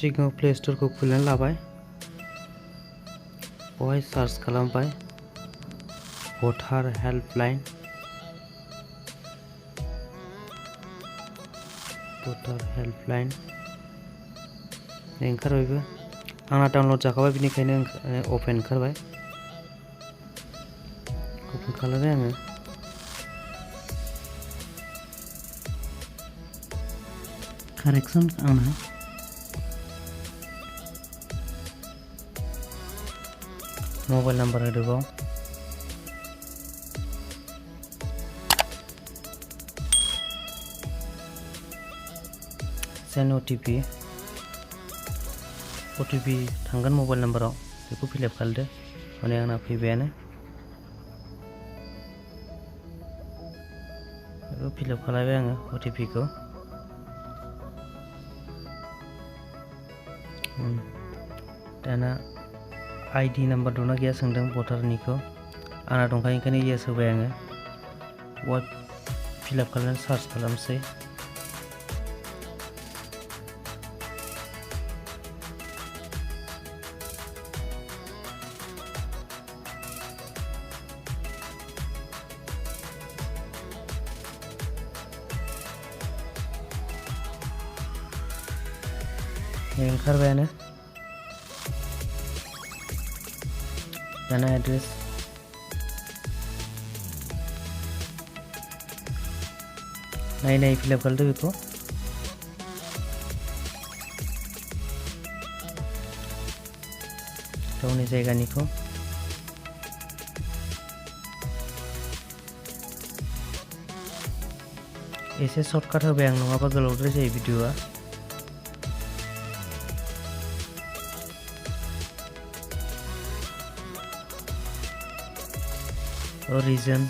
सिगाङाव प्ले स्टोरखौ खुलिनानै लाबाय बेवहाय सार्च खालामबाय भटार हेल्पलाइन ओंखारबायबो आंना डाउनलड जाखाबाय बेनिखायनो अपेन ओंखारबाय ओपन खालामबाय आङो कारेक्सन आंना मबाइल नाम्बार होदो बाव सेन्ड OTP थांगोन मबाइल नाम्बाराव बेखौ फिलआप खालामदो माने आंना फैबायानो बेखौ फिलआप खालामबाय आङो OTP खौ दाना ID नाम्बार दंना गैया सोंदों भटारनिखौ आंना दंखायो ओंखायनो येस होबाय आङो बेवहाय फिलआप खालामनानै सार्च खालामसै ओंखारबायानो दाना एड्रेस नायै फिलआप खालामदो बेखौ गावनि जायगानिखौ एसे सर्टकाट होबाय आं नङाबा गोलावद्राय जायो भिडिअआ रिजन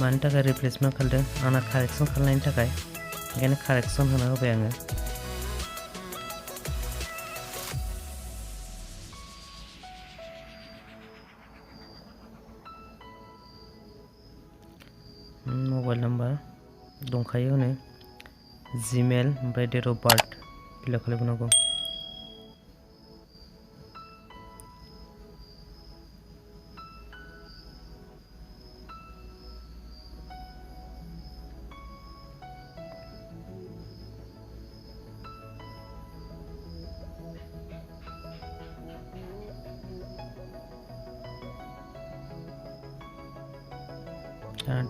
मानि थाखाय रिप्लेसमेन्ट खालामदों आंना कारेक्सन खालामनायनि थाखाय ओंखायनो कारेक्सन होना होबाय आङो मबाइल नाम्बार दंखायो हनै जीमेल ओमफ्राय डेट अफ बार्थ फिलआप खालामनांगौ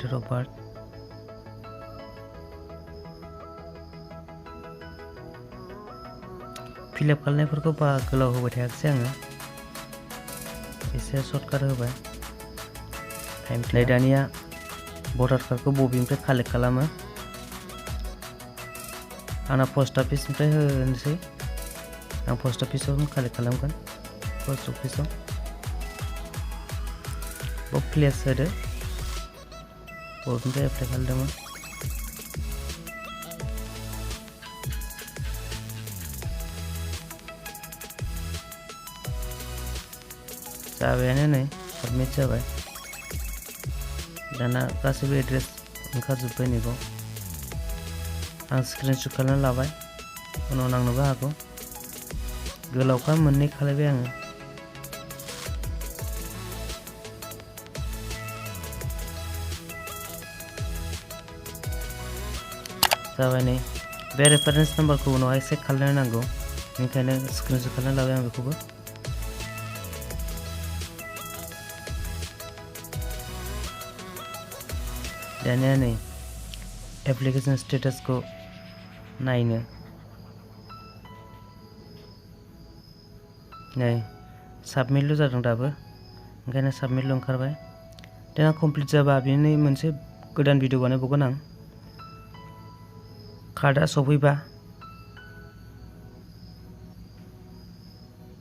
डेट अफ बार्थ फिलआप खालामनायफोरखौ बारा गोलाव होबाय थायाखिसै आङो एसे सर्टकाट होबाय टाइम दानिया भटार कार्डखौ बबेनिफ्राय कालेक्ट खालामो आंना पस्ट अफिसनिफ्राय होनोसै आं पस्ट अफिसावनो कालेक्ट खालामगोन पस्ट अफिसाव बाव प्लेस होदो बबेनिफ्राय एप्लाइ खालामदोंमोन जाबायानो नै साबमिट जाबाय दाना गासैबो एड्रेस ओंखारजोब्बाय नैबाव आं स्क्रिनशट खालामना लाबाय उनाव नांनोबो हागौ गोलावखा मोननै खालामबाय आङो जाबाय नै बे रेफारेन्स नाम्बारखौ उनावहाय चेक खालामनो नांगौ बेनिखायनो स्क्रिनशट खालामना लाबाय आं बेखौबो दानिया नै एप्लिकेशन स्टेटासखौ नायनो नै साबमिटल' जादों दाबो ओंखायनो साबमिटल' ओंखारबाय दाना कमप्लिट जाबा बेनि मोनसे गोदान भिडिअ बानायबावगोन आं कार्डआ सफैबा